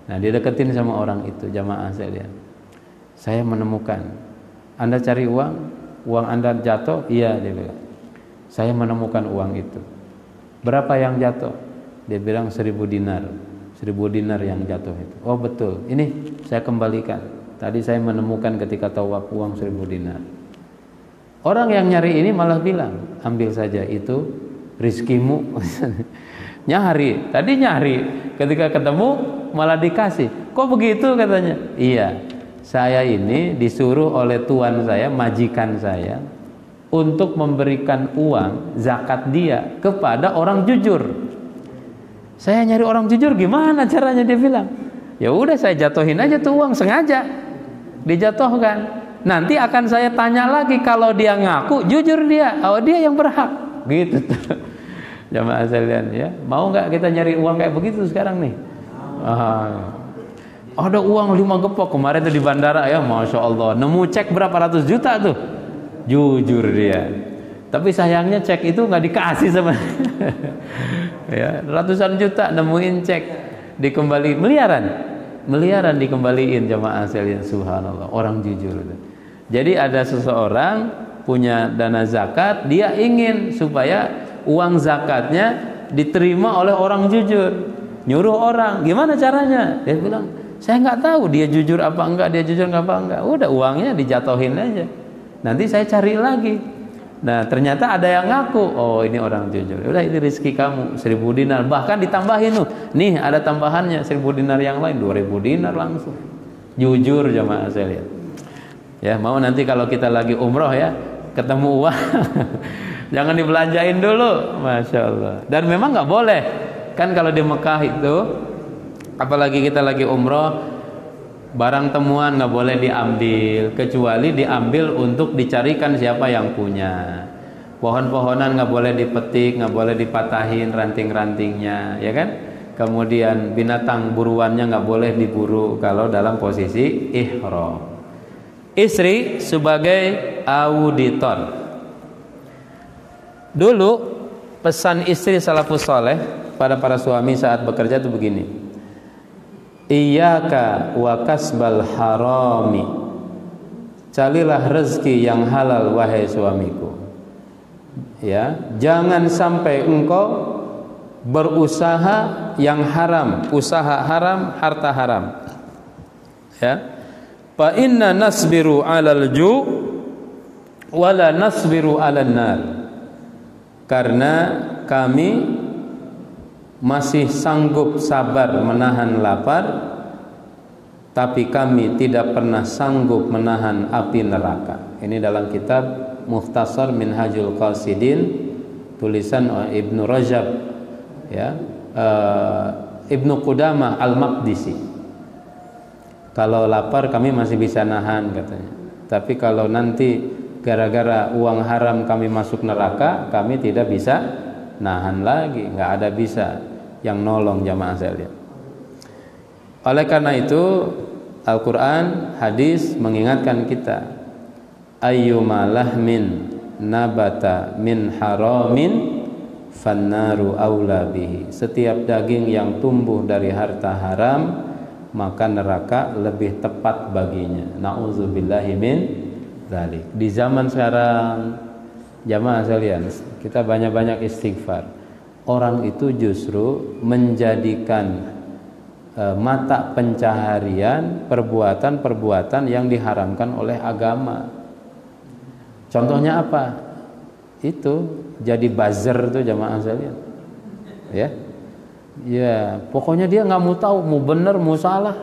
Nah, dia deketin sama orang itu, jamaah sekalian. Saya menemukan. Anda cari uang Anda jatuh? Iya, dia bilang. Saya menemukan uang itu. Berapa yang jatuh? Dia bilang 1000 dinar. 1000 dinar yang jatuh itu. Oh betul, ini saya kembalikan. Tadi saya menemukan ketika tawaf uang 1000 dinar. Orang yang nyari ini malah bilang, ambil saja itu rizkimu. Tadi nyari, ketika ketemu malah dikasih. Kok begitu katanya? Iya, saya ini disuruh oleh tuan saya, majikan saya, untuk memberikan uang zakat dia kepada orang jujur. Saya nyari orang jujur, gimana caranya? Dia bilang, ya udah saya jatuhin aja tuh uang, sengaja dijatuhkan. Nanti akan saya tanya lagi, kalau dia ngaku jujur dia, oh dia yang berhak. Gitu tuh. Jamaah sekalian ya, mau nggak kita nyari uang kayak begitu sekarang nih? Ada uang 5 gepok kemarin tuh di bandara ya, masya Allah, nemu cek berapa ratus juta tuh, jujur dia. Tapi sayangnya cek itu nggak dikasih sama ya, ratusan juta nemuin cek, dikembali miliaran dikembaliin jamaah sekalian, subhanallah, orang jujur itu. Jadi ada seseorang punya dana zakat, dia ingin supaya uang zakatnya diterima oleh orang jujur. Nyuruh orang, gimana caranya? Dia bilang, saya nggak tahu dia jujur apa enggak, udah uangnya dijatuhin aja, nanti saya cari lagi. Nah ternyata ada yang ngaku, oh ini orang jujur, udah ini rezeki kamu 1000 dinar, bahkan ditambahin tuh, nih ada tambahannya 1000 dinar yang lain, 2000 dinar langsung. Jujur jamaah saya lihat ya. Mau nanti kalau kita lagi umroh ya, ketemu uang jangan dibelanjain dulu, masya Allah. Dan memang nggak boleh kan kalau di Mekah itu, apalagi kita lagi umroh, barang temuan nggak boleh diambil, kecuali diambil untuk dicarikan siapa yang punya. Pohon-pohonan nggak boleh dipetik, nggak boleh dipatahin ranting-rantingnya, ya kan? Kemudian binatang buruannya nggak boleh diburu kalau dalam posisi ihram. Istri sebagai auditor. Dulu pesan istri salafus saleh pada para suami saat bekerja itu begini: iyyaka wa kasbal harami, carilah rezeki yang halal wahai suamiku. Ya, jangan sampai engkau berusaha yang haram, usaha haram, harta haram. Ya. Fa inna nasbiru 'alal ju' wa la nasbiru 'alan nar. Karena kami masih sanggup sabar menahan lapar, tapi kami tidak pernah sanggup menahan api neraka. Ini dalam kitab Mukhtasar Minhajul Qasidin tulisan Ibnu Rajab ya, Ibnu Qudamah Al-Maqdisi. Kalau lapar kami masih bisa nahan katanya, tapi kalau nanti gara-gara uang haram kami masuk neraka, kami tidak bisa nahan lagi, nggak ada bisa yang nolong jamaah sekalian. Oleh karena itu Al-Quran, hadis mengingatkan kita, ayyuma lahmin nabata min haramin fannaru aula bihi. Setiap daging yang tumbuh dari harta haram, maka neraka lebih tepat baginya. Na'udzubillahi min dzalik. Di zaman sekarang jamaah sekalian, kita banyak-banyak istighfar. orang itu justru menjadikan mata pencaharian perbuatan-perbuatan yang diharamkan oleh agama. Contohnya apa? Itu jadi buzzer tuh jamaah sekalian. Ya. Ya, pokoknya dia nggak mau tahu mau benar mau salah.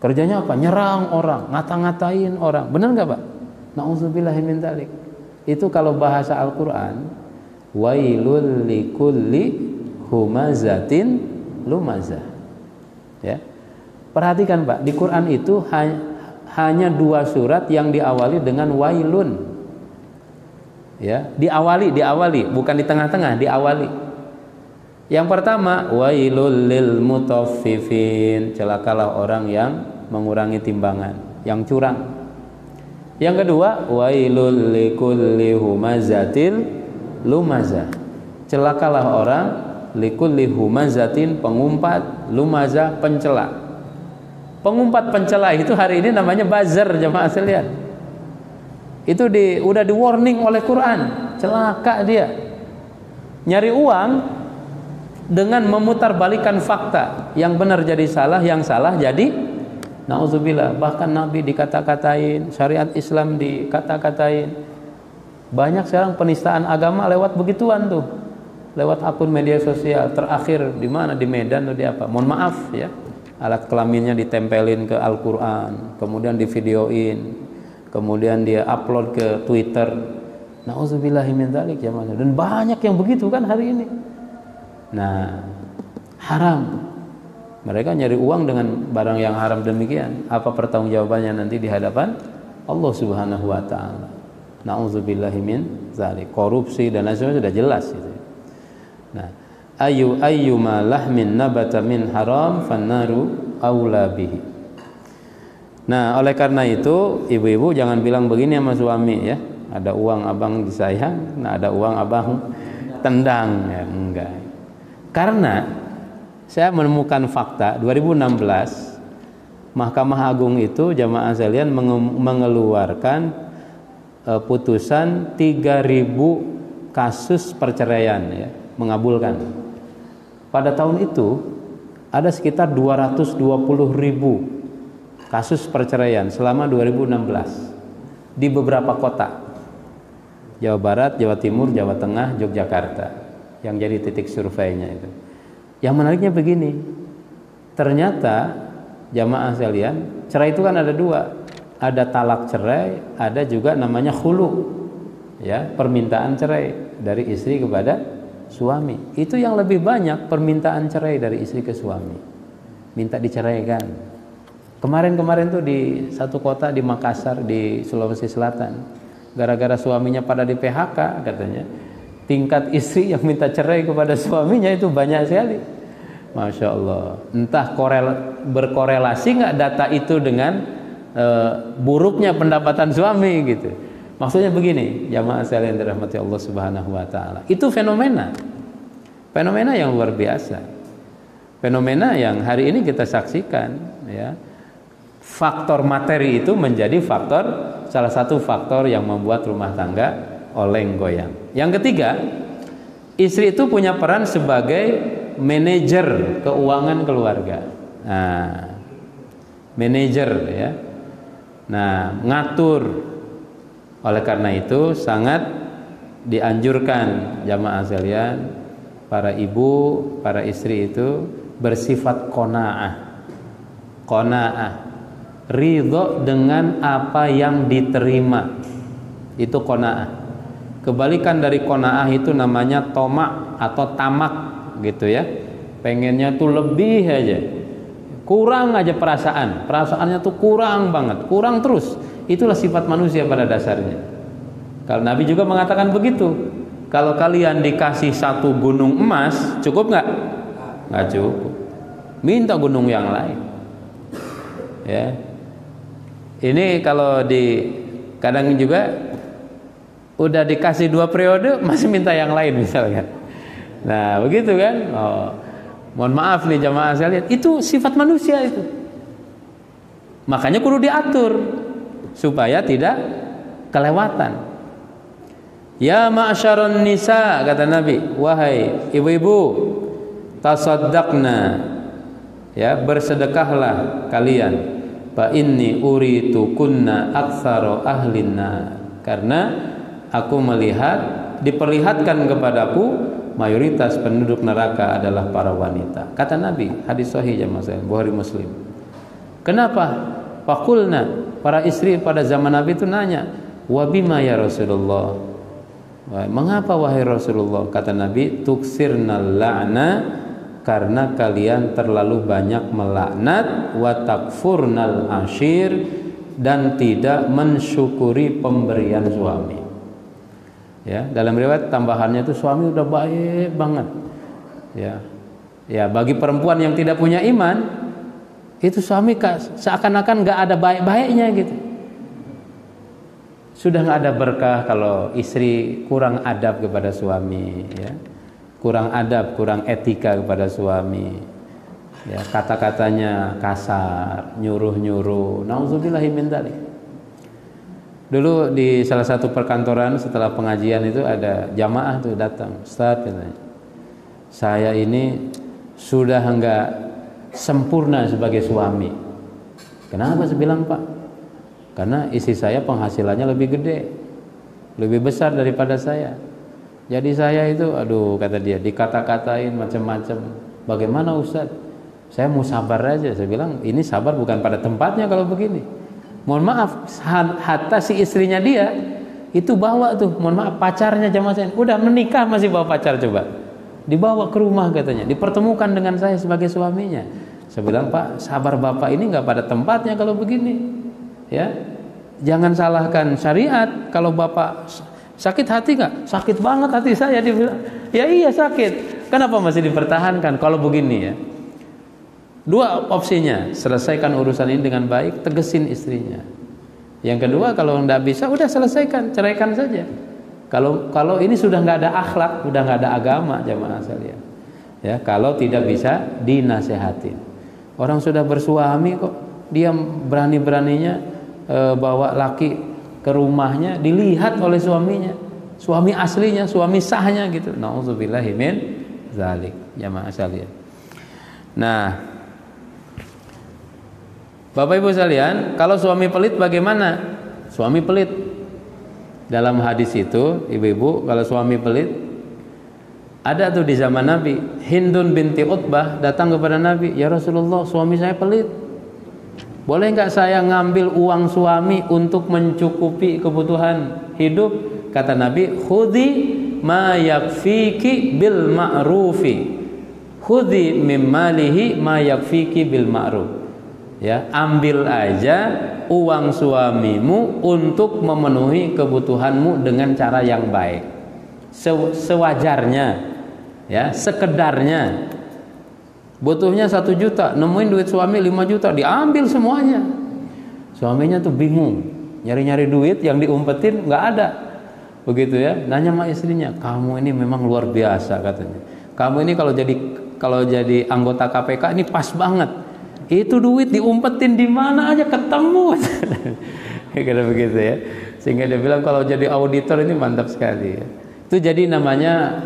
Kerjanya apa? Nyerang orang, ngata-ngatain orang. Benar nggak, Pak? Nauzubillahi min dzalik. Itu kalau bahasa Al-Qur'an, wailul likulli humazatin lumazah. Ya. Perhatikan, Pak, di Quran itu hanya 2 surat yang diawali dengan wailun. Ya, diawali, bukan di tengah-tengah, diawali. Yang pertama, wailul lil mutaffifin, celakalah orang yang mengurangi timbangan, yang curang. Yang kedua, wailul likulli humazatil lumazah, celakalah orang likulli humazatin, pengumpat, lumazah, pencela. Pengumpat pencela itu hari ini namanya buzzer, jemaah sekalian. Itu udah di warning oleh Quran, celaka dia. Nyari uang dengan memutarbalikkan fakta, yang benar jadi salah, yang salah jadi nauzubillah. Bahkan Nabi dikata-katain, syariat Islam dikata-katain. Banyak sekarang penistaan agama lewat begituan tuh, lewat akun media sosial. Terakhir di mana, di Medan atau di apa? Mohon maaf ya, alat kelaminnya ditempelin ke Al-Quran, kemudian divideoin, kemudian dia upload ke Twitter. Nauzubillahi min dzalik ya. Dan banyak yang begitu kan hari ini. Nah, haram. Mereka nyari uang dengan barang yang haram demikian. Apa pertanggungjawabannya nanti di hadapan Allah Subhanahu wa taala? Nauzubillahi min dzalik. Korupsi dan lain sebagainya sudah jelas gitu. Nah, ayyuma lahmin nabata min haram fannaru aula bihi. Nah, oleh karena itu ibu-ibu jangan bilang begini sama suami ya. Ada uang abang disayang, nah ada uang abang tendang ya, enggak. Karena saya menemukan fakta 2016 Mahkamah Agung itu jamaah sekalian mengeluarkan putusan 3.000 kasus perceraian ya, mengabulkan. Pada tahun itu ada sekitar 220.000 kasus perceraian selama 2016 di beberapa kota. Jawa Barat, Jawa Timur, Jawa Tengah, Yogyakarta yang jadi titik surveinya itu. Yang menariknya begini, ternyata jamaah sekalian, cerai itu kan ada 2, ada talak cerai, ada juga namanya khulu, ya, permintaan cerai dari istri kepada suami. Itu yang lebih banyak permintaan cerai dari istri ke suami, minta diceraikan. Kemarin tuh di satu kota di Makassar di Sulawesi Selatan, gara-gara suaminya pada di PHK katanya, tingkat istri yang minta cerai kepada suaminya itu banyak sekali. Masya Allah. Entah berkorelasi nggak data itu dengan buruknya pendapatan suami gitu. Maksudnya begini, jamaah sekalian dirahmati Allah Subhanahu wa taala. Itu fenomena yang luar biasa. Fenomena yang hari ini kita saksikan ya. Faktor materi itu menjadi salah satu faktor yang membuat rumah tangga oleng goyang. Yang ketiga, istri itu punya peran sebagai manajer keuangan keluarga. Nah, manajer ya. Nah, ngatur. Oleh karena itu sangat dianjurkan jamaah sekalian, para ibu, para istri itu bersifat qanaah. Qanaah, ridho dengan apa yang diterima. Itu qanaah. Kebalikan dari qanaah itu namanya tomak atau tamak gitu ya. Pengennya tuh lebih aja. Kurang aja perasaannya tuh kurang banget, kurang terus. Itulah sifat manusia pada dasarnya. Kalau Nabi juga mengatakan begitu. Kalau kalian dikasih 1 gunung emas, cukup nggak? Nggak cukup. Minta gunung yang lain. Ya. Ini kalau kadang juga udah dikasih 2 periode masih minta yang lain misalnya. Nah begitu kan. Mohon maaf nih jamaah sekalian, itu sifat manusia itu. Makanya kudu diatur supaya tidak kelewatan. Ya ma'syaron nisa, kata Nabi, wahai ibu-ibu, tasaddaqna, ya, bersedekahlah kalian, fa inni uritu kunna aktsara ahlinna, karena aku melihat, diperlihatkan kepadaku mayoritas penduduk neraka adalah para wanita. Kata Nabi, hadis sahih jamaah sekalian, Bukhari Muslim. Kenapa? Faqulna, para istri pada zaman Nabi itu nanya, wa bima ya Rasulullah? Mengapa wahai Rasulullah? Kata Nabi, tuksirnal la'na, karena kalian terlalu banyak melaknat, wa takfurnal ashir, dan tidak mensyukuri pemberian suami. Ya, dalam riwayat tambahannya itu suami udah baik banget. Ya, bagi perempuan yang tidak punya iman, itu suami seakan-akan nggak ada baik-baiknya gitu. Sudah nggak ada berkah kalau istri kurang adab kepada suami, ya, kurang adab, kurang etika kepada suami, ya, kata-katanya kasar, nyuruh-nyuruh. Nauzubillahi min dzalik. Dulu di salah satu perkantoran setelah pengajian itu ada jamaah tuh datang, Ustaz katanya, saya ini sudah enggak sempurna sebagai suami. Kenapa saya bilang Pak? Karena istri saya penghasilannya lebih gede, lebih besar daripada saya. Jadi saya itu, aduh kata dia, dikata-katain macam-macam. Bagaimana Ustaz? Saya mau sabar aja. Saya bilang ini sabar bukan pada tempatnya kalau begini. Mohon maaf, hatta si istrinya dia itu bawa tuh, mohon maaf, pacarnya jamaah saya, udah menikah masih bawa pacar, coba dibawa ke rumah katanya, dipertemukan dengan saya sebagai suaminya. Saya bilang Pak, sabar Bapak ini nggak pada tempatnya kalau begini, ya. Jangan salahkan syariat. Kalau Bapak sakit hati nggak? Sakit banget hati saya, dia bilang. Ya iya sakit. Kenapa masih dipertahankan kalau begini ya? Dua opsinya, selesaikan urusan ini dengan baik, tegesin istrinya. Yang kedua, kalau nggak bisa, udah selesaikan, ceraikan saja. Kalau ini sudah nggak ada akhlak, udah nggak ada agama, jamaah sekalian. Ya, kalau tidak bisa dinasehatin. Orang sudah bersuami kok, dia berani-beraninya bawa laki ke rumahnya, dilihat oleh suaminya, suami aslinya, suami sahnya gitu. Nauzubillahi min dzalik, jamaah sekalian. Nah, Bapak Ibu sekalian, kalau suami pelit bagaimana? Suami pelit. Dalam hadis itu, ibu-ibu, kalau suami pelit, ada tuh di zaman Nabi, Hindun binti Utbah datang kepada Nabi, ya Rasulullah, suami saya pelit. Boleh nggak saya ngambil uang suami untuk mencukupi kebutuhan hidup? Kata Nabi, khudhi ma yakfiki bil ma'rufi. Khudhi mim malihi ma yakfiki bil ma'ruf. Ya, ambil aja uang suamimu untuk memenuhi kebutuhanmu dengan cara yang baik, sewajarnya, ya, sekedarnya. Butuhnya 1 juta, nemuin duit suami 5 juta, diambil semuanya. Suaminya tuh bingung, nyari-nyari duit yang diumpetin nggak ada, begitu ya. Nanya sama istrinya, kamu ini memang luar biasa katanya. Kamu ini kalau jadi anggota KPK ini pas banget. Itu duit diumpetin di mana aja ketemu. Kayak begitu ya. Sehingga dia bilang kalau jadi auditor ini mantap sekali ya. Itu jadi namanya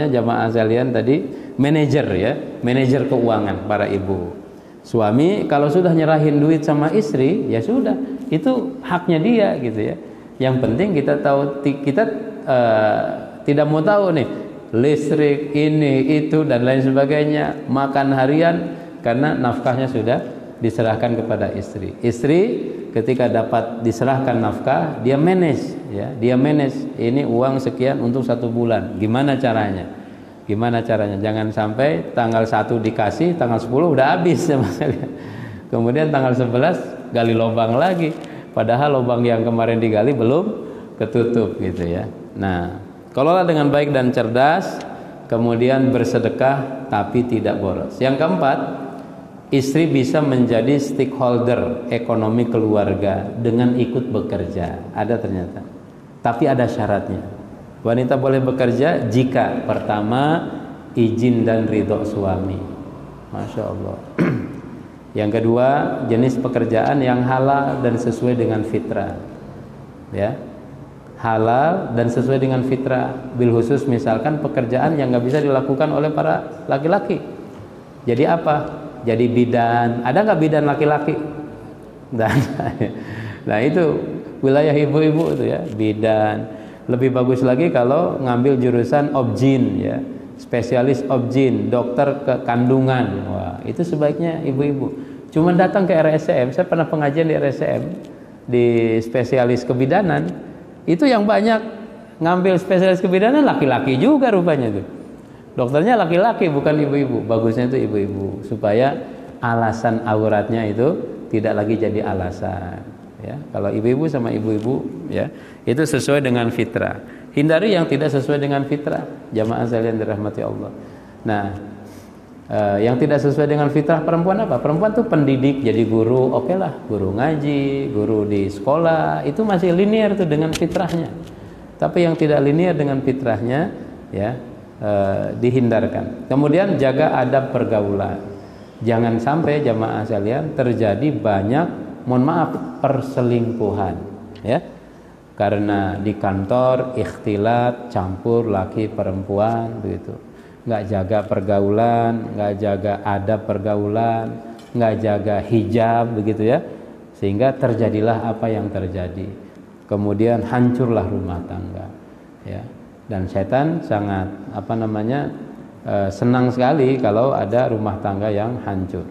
jamaah sekalian tadi, manajer ya, manajer keuangan para ibu. Suami kalau sudah nyerahin duit sama istri, ya sudah, itu haknya dia gitu ya. Yang penting kita tahu, kita tidak mau tahu nih listrik ini itu dan lain sebagainya, makan harian, karena nafkahnya sudah diserahkan kepada istri. Istri ketika dapat diserahkan nafkah, dia manage ya, dia manage ini uang sekian untuk 1 bulan. Gimana caranya? Gimana caranya? Jangan sampai tanggal 1 dikasih, tanggal 10 udah habis ya Mas. Kemudian tanggal 11 gali lubang lagi, padahal lubang yang kemarin digali belum ketutup gitu ya. Nah, kelola dengan baik dan cerdas, kemudian bersedekah tapi tidak boros. Yang keempat, istri bisa menjadi stakeholder ekonomi keluarga dengan ikut bekerja. Ada ternyata. Tapi ada syaratnya. Wanita boleh bekerja jika pertama izin dan ridho suami. Masya Allah. Yang kedua, jenis pekerjaan yang halal dan sesuai dengan fitrah. Ya. halal dan sesuai dengan fitrah. Bil khusus misalkan pekerjaan yang nggak bisa dilakukan oleh para laki-laki. Jadi apa? Jadi bidan. Ada nggak bidan laki-laki? Nah itu wilayah ibu-ibu itu ya, bidan. Lebih bagus lagi kalau ngambil jurusan obgyn ya, spesialis obgyn, dokter kandungan. Wah, itu sebaiknya ibu-ibu. Cuma datang ke RSCM, saya pernah pengajian di RSCM di spesialis kebidanan, itu yang banyak ngambil spesialis kebidanan laki-laki juga rupanya tuh. Dokternya laki-laki bukan ibu-ibu. Bagusnya itu ibu-ibu supaya alasan auratnya itu tidak lagi jadi alasan ya. Kalau ibu-ibu sama ibu-ibu ya, itu sesuai dengan fitrah. Hindari yang tidak sesuai dengan fitrah, jamaah sekalian dirahmati Allah. Nah, yang tidak sesuai dengan fitrah perempuan apa? Perempuan tuh pendidik, jadi guru, oke lah, guru ngaji, guru di sekolah, itu masih linear tuh dengan fitrahnya. Tapi yang tidak linear dengan fitrahnya ya, dihindarkan. Kemudian jaga adab pergaulan. Jangan sampai jamaah sekalian terjadi banyak, mohon maaf, perselingkuhan ya. Karena di kantor ikhtilat campur laki perempuan begitu. Nggak jaga pergaulan, nggak jaga adab pergaulan, nggak jaga hijab begitu ya, sehingga terjadilah apa yang terjadi. Kemudian hancurlah rumah tangga ya. Dan setan sangat senang sekali kalau ada rumah tangga yang hancur.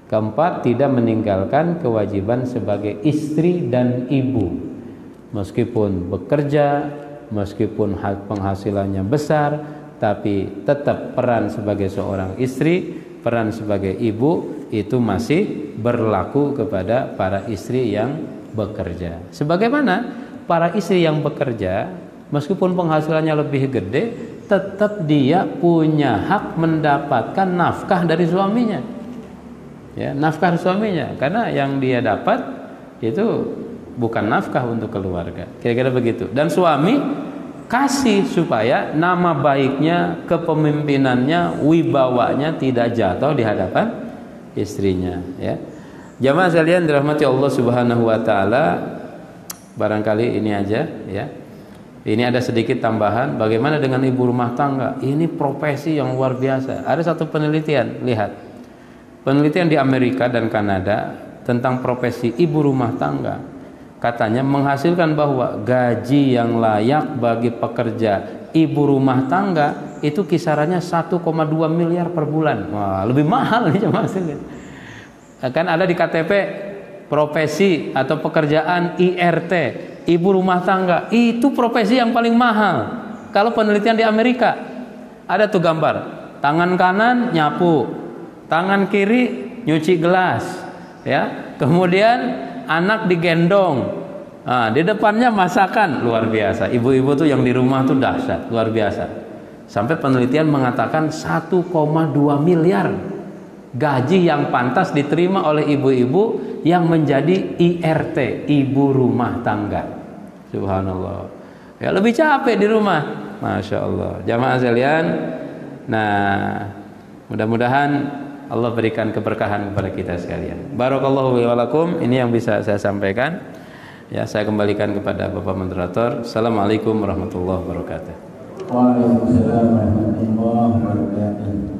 Keempat, tidak meninggalkan kewajiban sebagai istri dan ibu. Meskipun bekerja, meskipun penghasilannya besar, tapi tetap peran sebagai seorang istri, peran sebagai ibu itu masih berlaku kepada para istri yang bekerja. Sebagaimana para istri yang bekerja, meskipun penghasilannya lebih gede, tetap dia punya hak mendapatkan nafkah dari suaminya. Ya, nafkah suaminya, karena yang dia dapat itu bukan nafkah untuk keluarga. Kira-kira begitu. Dan suami kasih supaya nama baiknya, kepemimpinannya, wibawanya tidak jatuh di hadapan istrinya ya. Jamaah sekalian dirahmati Allah Subhanahu wa taala, barangkali ini aja ya. Ini ada sedikit tambahan, bagaimana dengan ibu rumah tangga? Ini profesi yang luar biasa. Ada satu penelitian, lihat. Penelitian di Amerika dan Kanada tentang profesi ibu rumah tangga. Katanya menghasilkan bahwa gaji yang layak bagi pekerja ibu rumah tangga itu kisarannya 1,2 miliar per bulan. Wah, lebih mahal nih jemaah sekalian. Kan ada di KTP profesi atau pekerjaan IRT, ibu rumah tangga, itu profesi yang paling mahal. Kalau penelitian di Amerika ada tuh gambar, tangan kanan nyapu, tangan kiri nyuci gelas ya. Kemudian anak digendong, di depannya masakan, luar biasa. Ibu-ibu tuh yang di rumah tuh dahsyat, luar biasa. Sampai penelitian mengatakan 1,2 miliar gaji yang pantas diterima oleh ibu-ibu yang menjadi IRT, ibu rumah tangga. Subhanallah. Ya lebih capek di rumah, masya Allah. Jamaah sekalian, nah mudah-mudahan Allah berikan keberkahan kepada kita sekalian. Barakallahu wa lakum. Ini yang bisa saya sampaikan. Ya, saya kembalikan kepada Bapak Moderator. Assalamualaikum warahmatullahi wabarakatuh. Waalaikumsalam warahmatullahi wabarakatuh.